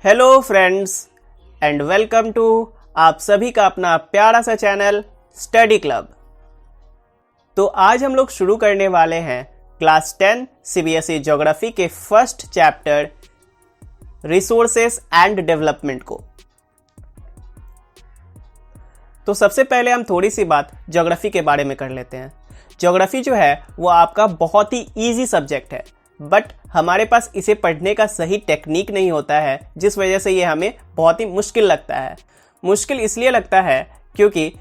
Hello friends and welcome to आप सभी का अपना प्यारा सा चैनल स्टडी क्लब। तो आज हम लोग शुरू करने वाले हैं क्लास 10 सीबीएसई ज्योग्राफी के first chapter resources and development को। तो सबसे पहले हम थोड़ी सी बात ज्योग्राफी के बारे में कर लेते हैं। ज्योग्राफी जो है वो आपका बहुत ही इजी सब्जेक्ट है, बट हमारे पास इसे पढ़ने का सही टेक्निक नहीं होता है, जिस वजह से ये हमें बहुत ही मुश्किल लगता है। मुश्किल इसलिए लगता है क्योंकि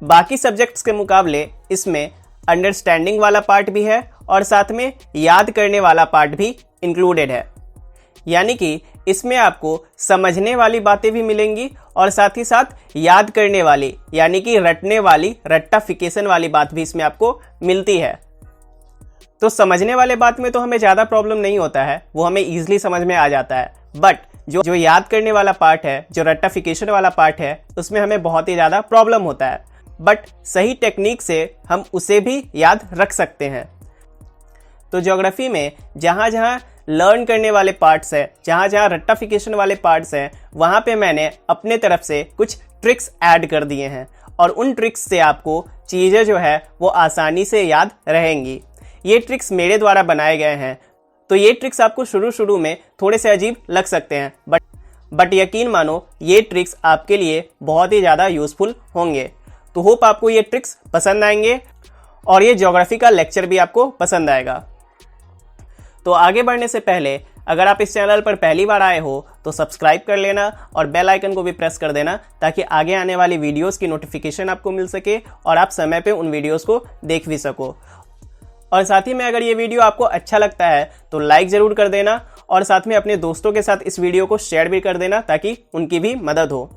बाकी सब्जेक्ट्स के मुकाबले इसमें अंडरस्टैंडिंग वाला पार्ट भी है और साथ में याद करने वाला पार्ट भी इंक्लूडेड है। यानी कि इसमें आपको समझने वाली बातें भी मिलेंगी और साथ ही साथ याद करने वाली यानी कि रटने वाली रट्टाफिकेशन वाली बात भी इसमें आपको मिलती है। तो समझने वाले बात में तो हमें ज़्यादा प्रॉब्लम नहीं होता है, वो हमें ईजिली समझ में आ जाता है। बट जो याद करने वाला पार्ट है, जो रट्टाफिकेशन वाला पार्ट है, उसमें हमें बहुत ही ज़्यादा प्रॉब्लम होता है। बट सही टेक्निक से हम उसे भी याद रख सकते हैं। तो ज्योग्राफी में जहाँ जहाँ लर्न करने वाले पार्ट्स हैं, जहाँ जहाँ रट्टाफिकेशन वाले पार्ट्स हैं, वहाँ पे मैंने अपने तरफ से कुछ ट्रिक्स ऐड कर दिए हैं और उन ट्रिक्स से आपको चीज़ें जो है वो आसानी से याद रहेंगी। ये ट्रिक्स मेरे द्वारा बनाए गए हैं, तो ये ट्रिक्स आपको शुरू में थोड़े से अजीब लग सकते हैं, बट यकीन मानो ये ट्रिक्स आपके लिए बहुत ही ज़्यादा यूज़फुल होंगे। तो होप आपको ये ट्रिक्स पसंद आएंगे और ये ज्योग्राफी का लेक्चर भी आपको पसंद आएगा। तो आगे बढ़ने से पहले अगर आप इस चैनल पर पहली बार आए हो तो सब्सक्राइब कर लेना और बेल आइकन को भी प्रेस कर देना, ताकि आगे आने वाली वीडियोस की नोटिफिकेशन आपको मिल सके और आप समय पे उन वीडियोस को देख भी सको। और साथ ही में अगर ये वीडियो आपको अच्छा लगता है तो लाइक ज़रूर कर देना और साथ में अपने दोस्तों के साथ इस वीडियो को शेयर भी कर देना, ताकि उनकी भी मदद हो।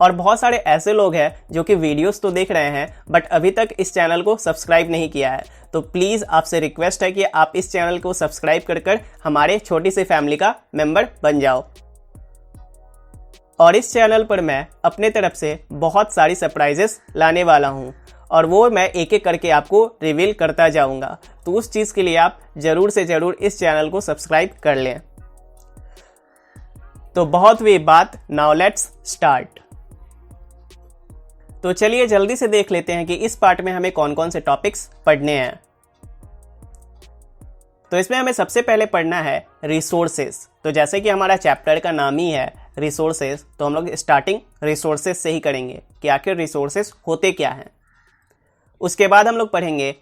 और बहुत सारे ऐसे लोग हैं जो कि वीडियोस तो देख रहे हैं बट अभी तक इस चैनल को सब्सक्राइब नहीं किया है, तो प्लीज़ आपसे रिक्वेस्ट है कि आप इस चैनल को सब्सक्राइब कर हमारे छोटी सी फैमिली का मेंबर बन जाओ। और इस चैनल पर मैं अपने तरफ से बहुत सारी सरप्राइजेस लाने वाला हूँ और वो मैं एक एक करके आपको रिवील करता जाऊंगा। तो उस चीज़ के लिए आप ज़रूर से ज़रूर इस चैनल को सब्सक्राइब कर लें। तो बहुत हुई बात, नाउ लेट्स स्टार्ट। तो चलिए जल्दी से देख लेते हैं कि इस पार्ट में हमें कौन कौन से टॉपिक्स पढ़ने हैं। तो इसमें हमें सबसे पहले पढ़ना है रिसोर्सेस। तो जैसे कि हमारा चैप्टर का नाम ही है रिसोर्सेस, तो हम लोग स्टार्टिंग रिसोर्सेस से ही करेंगे कि आखिर रिसोर्सेस होते क्या हैं। उसके बाद हम लोग पढ़ेंगे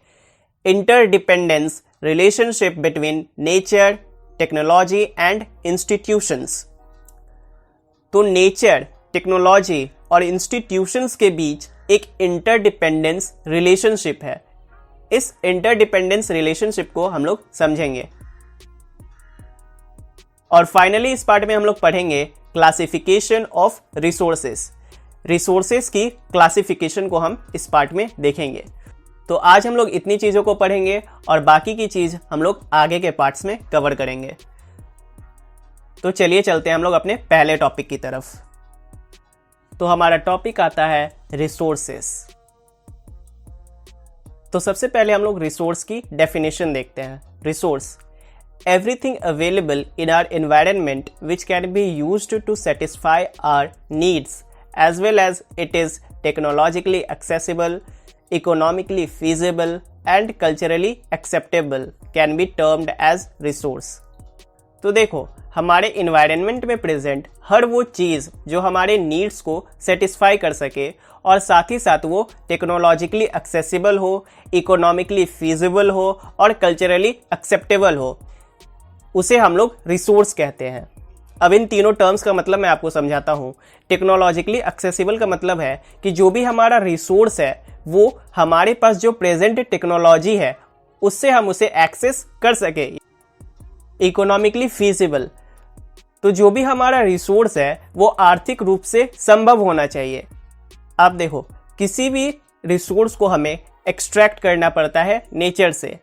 interdependence relationship between nature, technology and institutions. तो नेचर, टेक्नोलॉजी और इंस्टीट्यूशंस के बीच एक इंटरडिपेंडेंस रिलेशनशिप है। इस इंटरडिपेंडेंस रिलेशनशिप को हम लोग समझेंगे। और फाइनली इस पार्ट में हम लोग पढ़ेंगे क्लासिफिकेशन ऑफ रिसोर्सेस। रिसोर्सेस की क्लासिफिकेशन को हम इस पार्ट में देखेंगे। तो आज हम लोग इतनी चीज़ों को पढ़ेंगे और बाकी की चीज़ हम लोग आगे के पार्ट्स में कवर करेंगे। तो चलिए चलते हैं हम लोग अपने पहले टॉपिक की तरफ। तो हमारा टॉपिक आता है रिसोर्सेस। तो सबसे पहले हम लोग रिसोर्स की डेफिनेशन देखते हैं। Resource, everything available in our environment which can be used to satisfy our needs, as well as it is technologically accessible, economically feasible and culturally acceptable, can be termed as resource। तो देखो, हमारे environment में present हर वो चीज़ जो हमारे needs को satisfy कर सके और साथ ही साथ वो टेक्नोलॉजिकली एक्सेसिबल हो, इकोनॉमिकली फीजिबल हो और कल्चरली एक्सेप्टेबल हो, उसे हम लोग रिसोर्स कहते हैं। अब इन तीनों टर्म्स का मतलब मैं आपको समझाता हूँ। टेक्नोलॉजिकली एक्सेसिबल का मतलब है कि जो भी हमारा रिसोर्स है वो हमारे पास जो प्रेजेंट टेक्नोलॉजी है उससे हम उसे एक्सेस कर सके। इकोनॉमिकली फीजिबल, तो जो भी हमारा रिसोर्स है वो आर्थिक रूप से संभव होना चाहिए। आप देखो, किसी भी रिसोर्स को हमें एक्सट्रैक्ट करना पड़ता है नेचर से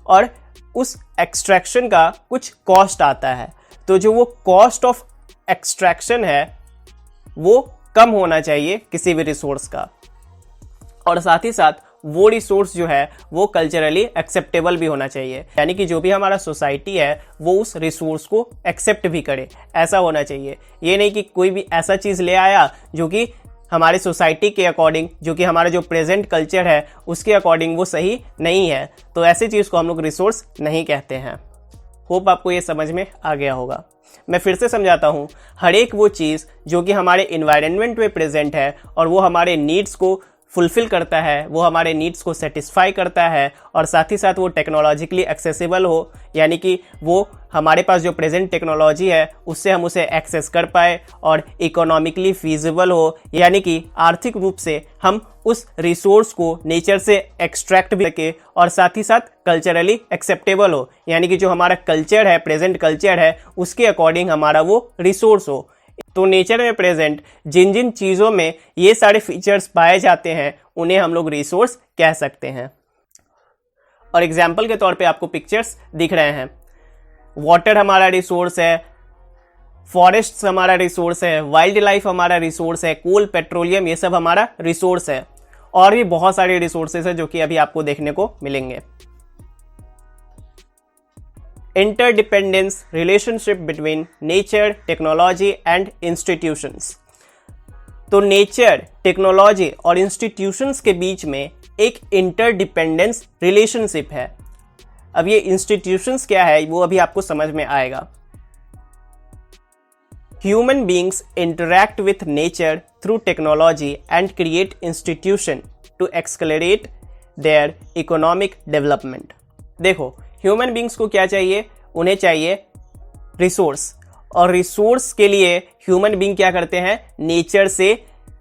और उस एक्सट्रैक्शन का कुछ कॉस्ट आता है। तो जो वो कॉस्ट ऑफ एक्सट्रैक्शन है वो कम होना चाहिए किसी भी रिसोर्स का, और साथ ही साथ वो रिसोर्स जो है वो कल्चरली एक्सेप्टेबल भी होना चाहिए, यानी कि जो भी हमारा सोसाइटी है वो उस रिसोर्स को एक्सेप्ट भी करे, ऐसा होना चाहिए। ये नहीं कि कोई भी ऐसा चीज़ ले आया जो कि हमारे सोसाइटी के अकॉर्डिंग, जो कि हमारा जो प्रेजेंट कल्चर है उसके अकॉर्डिंग वो सही नहीं है, तो ऐसे चीज़ को हम लोग रिसोर्स नहीं कहते हैं। होप आपको ये समझ में आ गया होगा। मैं फिर से समझाता हूँ, हर एक वो चीज़ जो कि हमारे इन्वायरमेंट में प्रेजेंट है और वो हमारे नीड्स को फुलफिल करता है, वो हमारे नीड्स को सेटिस्फाई करता है और साथ ही साथ वो टेक्नोलॉजिकली एक्सेसिबल हो, यानी कि वो हमारे पास जो प्रेजेंट टेक्नोलॉजी है उससे हम उसे एक्सेस कर पाए और इकोनॉमिकली फीजिबल हो, यानी कि आर्थिक रूप से हम उस रिसोर्स को नेचर से एक्सट्रैक्ट भी सके और साथ ही साथ कल्चरली एक्सेप्टेबल हो, यानी कि जो हमारा कल्चर है, प्रेजेंट कल्चर है, उसके अकॉर्डिंग हमारा वो रिसोर्स हो। तो नेचर में प्रेजेंट जिन जिन चीज़ों में ये सारे फीचर्स पाए जाते हैं उन्हें हम लोग रिसोर्स कह सकते हैं। और एग्जाम्पल के तौर पे आपको पिक्चर्स दिख रहे हैं। वाटर हमारा रिसोर्स है, फॉरेस्ट हमारा रिसोर्स है, वाइल्ड लाइफ हमारा रिसोर्स है, कोल, पेट्रोलियम, ये सब हमारा रिसोर्स है। और भी बहुत सारे रिसोर्सेज है जो कि अभी आपको देखने को मिलेंगे। Interdependence relationship between nature, technology and institutions। तो नेचर, टेक्नोलॉजी और इंस्टीट्यूशंस के बीच में एक इंटरडिपेंडेंस रिलेशनशिप है। अब ये इंस्टीट्यूशंस क्या है वो अभी आपको समझ में आएगा। Human beings interact with nature through technology and create institution to accelerate their economic development। देखो, ह्यूमन बींग्स को क्या चाहिए, उन्हें चाहिए रिसोर्स, और रिसोर्स के लिए ह्यूमन बींग क्या करते हैं, नेचर से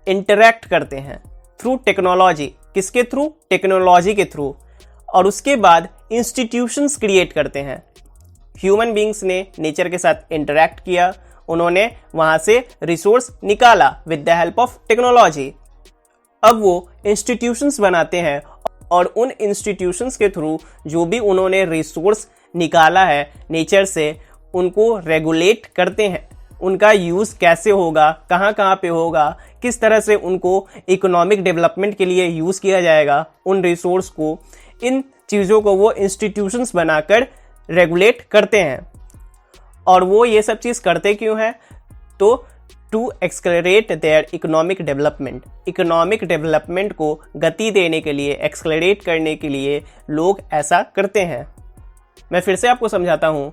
इंटरैक्ट करते हैं थ्रू टेक्नोलॉजी। किसके थ्रू, टेक्नोलॉजी के थ्रू। और उसके बाद इंस्टीट्यूशंस क्रिएट करते हैं। ह्यूमन बींग्स ने नेचर के साथ इंटरैक्ट किया, उन्होंने वहां से रिसोर्स निकाला with the help of technology. अब वो इंस्टीट्यूशंस बनाते हैं और उन इंस्टीट्यूशंस के थ्रू जो भी उन्होंने रिसोर्स निकाला है नेचर से, उनको रेगुलेट करते हैं। उनका यूज़ कैसे होगा, कहाँ कहाँ पे होगा, किस तरह से उनको इकोनॉमिक डेवलपमेंट के लिए यूज़ किया जाएगा, उन रिसोर्स को, इन चीज़ों को वो इंस्टीट्यूशंस बनाकर रेगुलेट करते हैं। और वो ये सब चीज़ करते क्यों हैं, तो to accelerate their economic development. Economic development को गति देने के लिए, एक्सलरेट करने के लिए लोग ऐसा करते हैं। मैं फिर से आपको समझाता हूँ।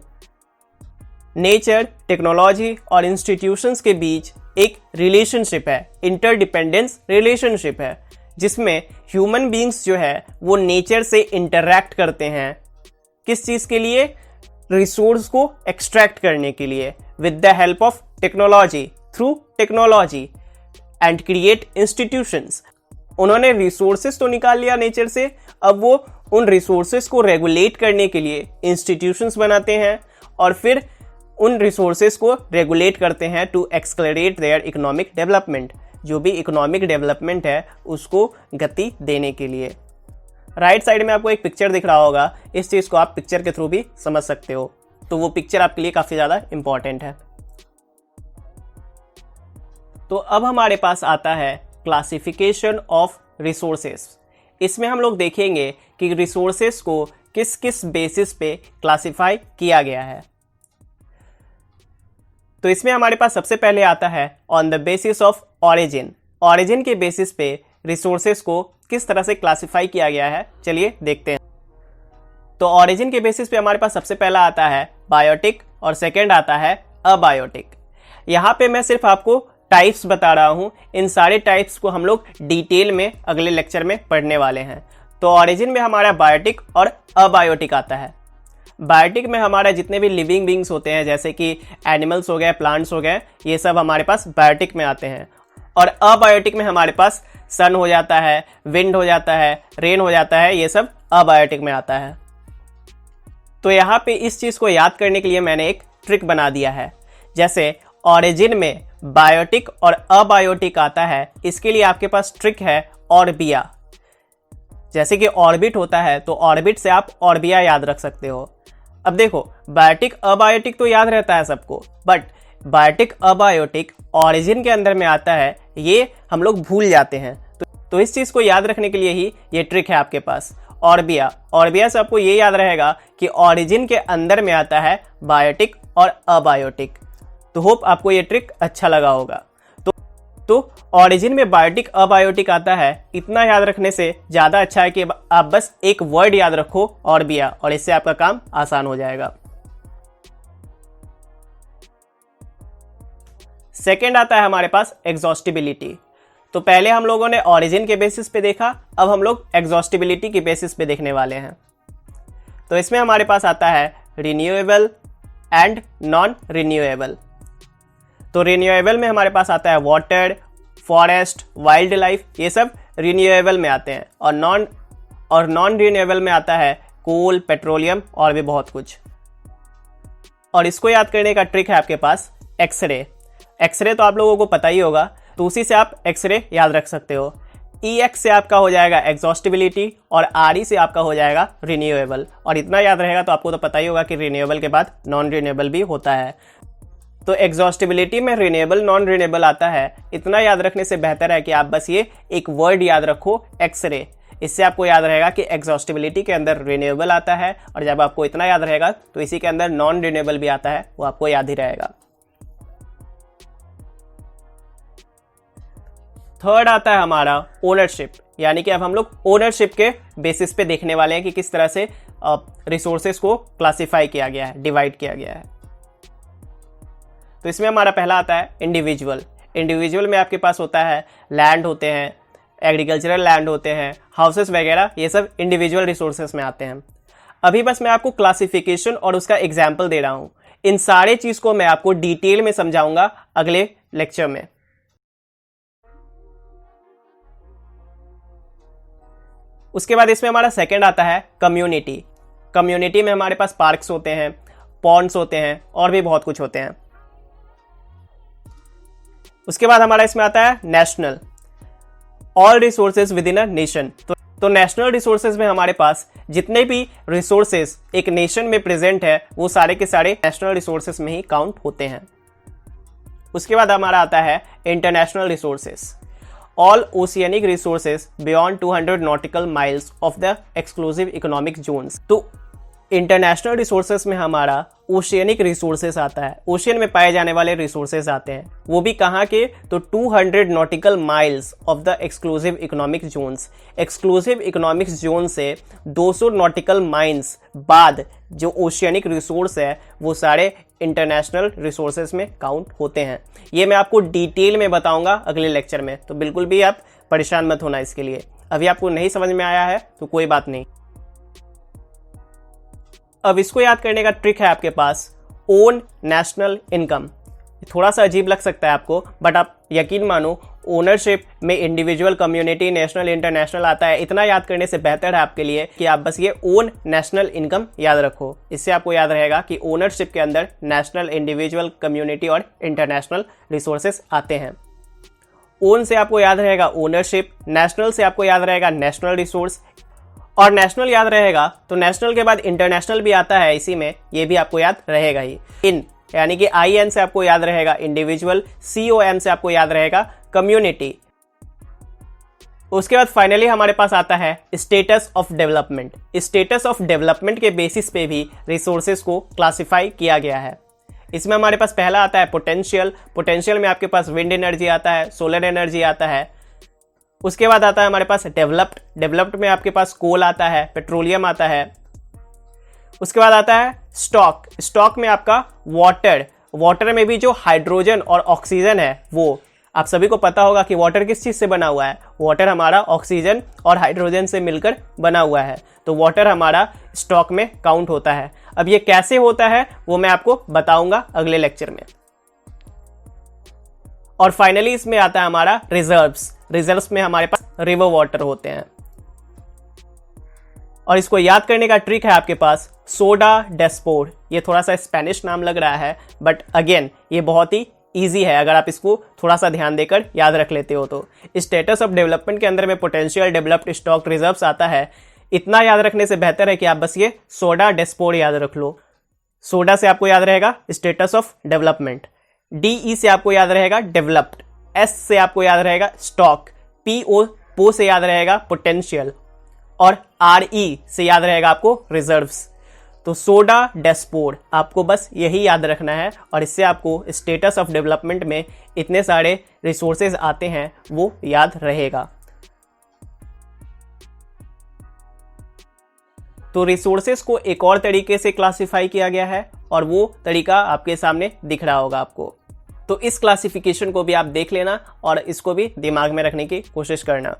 नेचर, टेक्नोलॉजी और इंस्टीट्यूशंस के बीच एक रिलेशनशिप है, इंटरडिपेंडेंस रिलेशनशिप है, जिसमें ह्यूमन बींग्स जो है वो नेचर से इंटरैक्ट करते हैं। किस चीज़ के लिए, रिसोर्स को एक्सट्रैक्ट करने के लिए, with the help of technology, through technology and create institutions. उन्होंने रिसोर्सेस तो निकाल लिया नेचर से, अब वो उन रिसोर्सेस को रेगुलेट करने के लिए इंस्टीट्यूशंस बनाते हैं और फिर उन रिसोर्सेस को रेगुलेट करते हैं to accelerate their economic development. जो भी इकोनॉमिक डेवलपमेंट है उसको गति देने के लिए। राइट साइड में आपको एक पिक्चर दिख रहा होगा, इस चीज़ को आप पिक्चर के थ्रू भी समझ सकते हो, तो वो पिक्चर आपके लिए काफ़ी ज़्यादा इंपॉर्टेंट है। तो अब हमारे पास आता है क्लासिफिकेशन ऑफ रिसोर्सेस। इसमें हम लोग देखेंगे कि रिसोर्सेस को किस किस बेसिस पे क्लासिफाई किया गया है। तो इसमें हमारे पास सबसे पहले आता है on the basis of origin. Origin के बेसिस पे रिसोर्सेस को किस तरह से क्लासिफाई किया गया है, चलिए देखते हैं। तो ऑरिजिन के बेसिस पे हमारे पास सबसे पहला आता है बायोटिक और सेकंड आता है अबायोटिक। यहाँ पे मैं सिर्फ आपको टाइप्स बता रहा हूँ, इन सारे टाइप्स को हम लोग डिटेल में अगले लेक्चर में पढ़ने वाले हैं। तो ऑरिजिन में हमारा बायोटिक और अबायोटिक आता है। बायोटिक में हमारा जितने भी लिविंग बींग्स होते हैं, जैसे कि एनिमल्स हो गए, प्लांट्स हो गए, ये सब हमारे पास बायोटिक में आते हैं। और अबायोटिक में हमारे पास सन हो जाता है, विंड हो जाता है, रेन हो जाता है, ये सब अबायोटिक में आता है। तो यहाँ पे इस चीज़ को याद करने के लिए मैंने एक ट्रिक बना दिया है। जैसे ऑरिजिन में बायोटिक और अबायोटिक आता है, इसके लिए आपके पास ट्रिक है ऑर्बिया। जैसे कि ऑर्बिट होता है तो ऑर्बिट से आप ऑर्बिया याद रख सकते हो। अब देखो, बायोटिक अबायोटिक तो याद रहता है सबको, बट बायोटिक अबायोटिक ऑरिजिन के अंदर में आता है, ये हम लोग भूल जाते हैं। तो तो इस चीज़ को याद रखने के लिए ही ये ट्रिक है आपके पास। ऑर्बिया, ऑर्बिया से आपको ये याद रहेगा कि ऑरिजिन के अंदर में आता है बायोटिक और अबायोटिक। तो होप आपको ये ट्रिक अच्छा लगा होगा। तो ऑरिजिन में बायोटिक अबायोटिक आता है, इतना याद रखने से ज़्यादा अच्छा है कि आप बस एक वर्ड याद रखो ऑर्बिया, और इससे आपका काम आसान हो जाएगा। सेकेंड आता है हमारे पास एग्जॉस्टिबिलिटी। तो पहले हम लोगों ने ऑरिजिन के बेसिस पे देखा, अब हम लोग एग्जॉस्टिबिलिटी के बेसिस पे देखने वाले हैं। तो इसमें हमारे पास आता है रिन्यूएबल एंड नॉन रिन्यूएबल। तो रिन्यूएबल में हमारे पास आता है वाटर, फॉरेस्ट, वाइल्ड लाइफ, ये सब रिन्यूएबल में आते हैं। और नॉन रिन्यूएबल में आता है कोल, पेट्रोलियम और भी बहुत कुछ। और इसको याद करने का ट्रिक है आपके पास एक्सरे। एक्सरे तो आप लोगों को पता ही होगा, तो उसी से आप एक्सरे याद रख सकते हो। EX से आपका हो जाएगा एग्जॉस्टिबिलिटी और RE से आपका हो जाएगा रिन्यूएबल। और इतना याद रहेगा तो आपको तो पता ही होगा कि रिन्यूएबल के बाद नॉन रिन्यूएबल भी होता है। तो एग्जॉस्टिबिलिटी में रिन्यूएबल नॉन रिन्यूएबल आता है, इतना याद रखने से बेहतर है कि आप बस ये एक वर्ड याद रखो एक्सरे। इससे आपको याद रहेगा कि एग्जॉस्टिबिलिटी के अंदर रिन्यूएबल आता है, और जब आपको इतना याद रहेगा तो इसी के अंदर नॉन रिन्यूएबल भी आता है, वो आपको याद ही रहेगा। थर्ड आता है हमारा ओनरशिप, यानी कि अब हम लोग ओनरशिप के बेसिस पे देखने वाले हैं कि किस तरह से रिसोर्सेस को क्लासिफाई किया गया है, डिवाइड किया गया है। तो इसमें हमारा पहला आता है इंडिविजुअल। इंडिविजुअल में आपके पास होता है लैंड होते हैं, एग्रीकल्चरल लैंड होते हैं, हाउसेस वगैरह, ये सब इंडिविजुअल रिसोर्सेस में आते हैं। अभी बस मैं आपको क्लासिफिकेशन और उसका एग्जाम्पल दे रहा हूं। इन सारे चीज को मैं आपको डिटेल में समझाऊंगा अगले लेक्चर में। उसके बाद इसमें हमारा सेकंड आता है कम्युनिटी। कम्युनिटी में हमारे पास पार्क्स होते हैं, पॉन्ड्स होते हैं और भी बहुत कुछ होते हैं। उसके बाद हमारा इसमें आता है national, all resources with in a nation. तो नेशनल रिसोर्सेज में हमारे पास जितने भी रिसोर्सेज एक नेशन में प्रेजेंट है वो सारे के सारे नेशनल रिसोर्सेज में ही काउंट होते हैं। उसके बाद हमारा आता है international resources, all oceanic resources beyond 200 nautical miles of the exclusive economic zones। तो इंटरनेशनल रिसोर्सेज में हमारा ओशियनिक रिसोर्सेज आता है, ओशियन में पाए जाने वाले रिसोर्सेज आते हैं, वो भी कहाँ के, तो 200 nautical miles of the exclusive economic zones. Exclusive economic zone से 200 नॉटिकल माइल्स बाद जो ओशियनिक रिसोर्स है वो सारे इंटरनेशनल रिसोर्सेज में काउंट होते हैं। ये मैं आपको डिटेल में बताऊंगा अगले लेक्चर में, तो बिल्कुल भी आप परेशान मत होना इसके लिए। अभी आपको नहीं समझ में आया है तो कोई बात नहीं। अब इसको याद करने का ट्रिक है आपके पास ओन नेशनल इनकम। थोड़ा सा अजीब लग सकता है आपको, बट आप यकीन मानो ओनरशिप में इंडिविजुअल, कम्युनिटी, नेशनल, इंटरनेशनल आता है। इतना याद करने से बेहतर है आपके लिए कि आप बस ये ओन नेशनल इनकम याद रखो। इससे आपको याद रहेगा कि ओनरशिप के अंदर नेशनल, इंडिविजुअल, कम्युनिटी और इंटरनेशनल रिसोर्सेस आते हैं। ओन से आपको याद रहेगा ओनरशिप, नेशनल से आपको याद रहेगा नेशनल रिसोर्स, और नेशनल याद रहेगा तो नेशनल के बाद इंटरनेशनल भी आता है इसी में, ये भी आपको याद रहेगा ही। इन यानी कि IN से आपको याद रहेगा इंडिविजुअल, COM से आपको याद रहेगा कम्युनिटी। उसके बाद फाइनली हमारे पास आता है status of development. Status of development के बेसिस पे भी रिसोर्सेज को क्लासिफाई किया गया है। इसमें हमारे पास पहला आता है पोटेंशियल। पोटेंशियल में आपके पास विंड एनर्जी आता है, सोलर एनर्जी आता है। उसके बाद आता है हमारे पास डेवलप्ड। डेवलप्ड में आपके पास कोल आता है, पेट्रोलियम आता है। उसके बाद आता है स्टॉक। स्टॉक में आपका वाटर। वाटर में भी जो हाइड्रोजन और ऑक्सीजन है, वो आप सभी को पता होगा कि वाटर किस चीज से बना हुआ है। वाटर हमारा ऑक्सीजन और हाइड्रोजन से मिलकर बना हुआ है, तो वाटर हमारा स्टॉक में काउंट होता है। अब ये कैसे होता है वो मैं आपको बताऊंगा अगले लेक्चर में। और फाइनली इसमें आता है हमारा रिजर्व्स। रिजर्व्स में हमारे पास रिवर वाटर होते हैं। और इसको याद करने का ट्रिक है आपके पास सोडा डेस्पोर। ये थोड़ा सा स्पेनिश नाम लग रहा है, बट अगेन ये बहुत ही ईजी है अगर आप इसको थोड़ा सा ध्यान देकर याद रख लेते हो तो। स्टेटस ऑफ डेवलपमेंट के अंदर में पोटेंशियल, डेवलप्ड, स्टॉक, रिजर्व्स आता है। इतना याद रखने से बेहतर है कि आप बस ये सोडा डेस्पोर याद रख लो। सोडा से आपको याद रहेगा स्टेटस ऑफ डेवलपमेंट, DE से आपको याद रहेगा डेवलप्ड, S से आपको याद रहेगा स्टॉक, PO पो से याद रहेगा पोटेंशियल, और RE से याद रहेगा आपको रिजर्व्स। तो सोडा डैशबोर्ड, आपको बस यही याद रखना है और इससे आपको स्टेटस ऑफ डेवलपमेंट में इतने सारे रिसोर्सेज आते हैं वो याद रहेगा। तो रिसोर्सेज को एक और तरीके से क्लासिफाई किया गया है और वो तरीका आपके सामने दिख रहा होगा आपको। तो इस क्लासिफिकेशन को भी आप देख लेना और इसको भी दिमाग में रखने की कोशिश करना।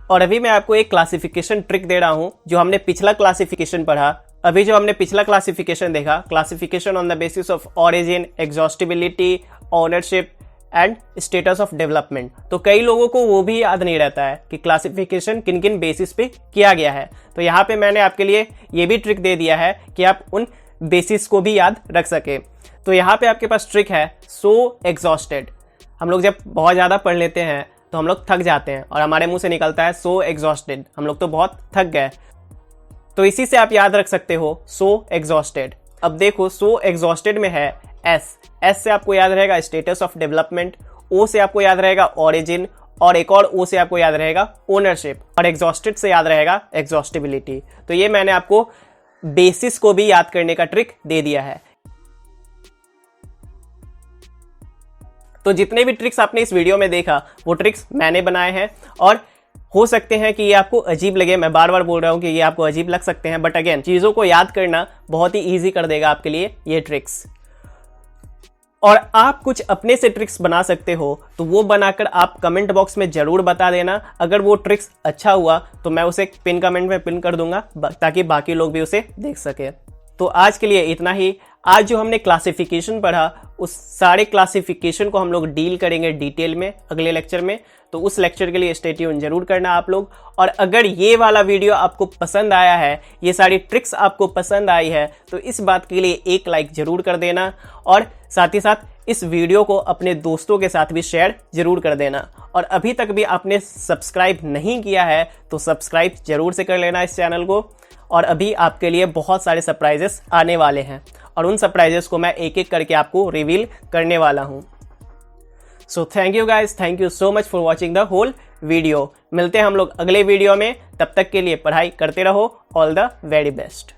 और अभी मैं आपको एक क्लासिफिकेशन ट्रिक दे रहा हूं जो हमने पिछला क्लासिफिकेशन पढ़ा। अभी जो हमने पिछला क्लासिफिकेशन देखा, classification on the basis of origin, exhaustibility, ownership and status of development, तो कई लोगों को वो भी याद नहीं रहता है कि क्लासिफिकेशन किन किन बेसिस पे किया गया है। तो यहाँ पे मैंने आपके लिए ये भी ट्रिक दे दिया है कि आप उन बेसिस को भी याद रख सके। तो यहाँ पे आपके पास ट्रिक है सो एग्जॉस्टेड। हम लोग जब बहुत ज़्यादा पढ़ लेते हैं तो हम लोग थक जाते हैं और हमारे मुंह से निकलता है सो एग्जॉस्टेड, हम लोग तो बहुत थक गए। तो इसी से आप याद रख सकते हो सो एग्जॉस्टेड। अब देखो सो एग्जॉस्टेड में है एस से आपको याद रहेगा स्टेटस ऑफ डेवलपमेंट, ओ से आपको याद रहेगा ऑरिजिन, और एक और ओ से आपको याद रहेगा ओनरशिप, और एग्जॉस्टेड से याद रहेगा एग्जॉस्टिबिलिटी। तो ये मैंने आपको बेसिस को भी याद करने का ट्रिक दे दिया है। तो जितने भी ट्रिक्स आपने इस वीडियो में देखा वो ट्रिक्स मैंने बनाए हैं, और हो सकते हैं कि ये आपको अजीब लगे, मैं बार बार बोल रहा हूं कि ये आपको अजीब लग सकते हैं, बट अगेन चीज़ों को याद करना बहुत ही ईजी कर देगा आपके लिए ये ट्रिक्स। और आप कुछ अपने से ट्रिक्स बना सकते हो तो वो बनाकर आप कमेंट बॉक्स में जरूर बता देना। अगर वो ट्रिक्स अच्छा हुआ तो मैं उसे पिन कमेंट में पिन कर दूंगा ताकि बाकी लोग भी उसे देख सके। तो आज के लिए इतना ही। आज जो हमने क्लासिफिकेशन पढ़ा उस सारे क्लासिफिकेशन को हम लोग डील करेंगे डिटेल में अगले लेक्चर में, तो उस लेक्चर के लिए स्टे ट्यून जरूर करना आप लोग। और अगर ये वाला वीडियो आपको पसंद आया है, ये सारी ट्रिक्स आपको पसंद आई है, तो इस बात के लिए एक लाइक जरूर कर देना, और साथ ही साथ इस वीडियो को अपने दोस्तों के साथ भी शेयर जरूर कर देना। और अभी तक भी आपने सब्सक्राइब नहीं किया है तो सब्सक्राइब जरूर से कर लेना इस चैनल को। और अभी आपके लिए बहुत सारे सरप्राइजेस आने वाले हैं और उन सरप्राइजेस को मैं एक एक करके आपको रिवील करने वाला हूं। So thank you guys, thank you so much for watching the whole video. मिलते हैं हम लोग अगले वीडियो में, तब तक के लिए पढ़ाई करते रहो। All the very best.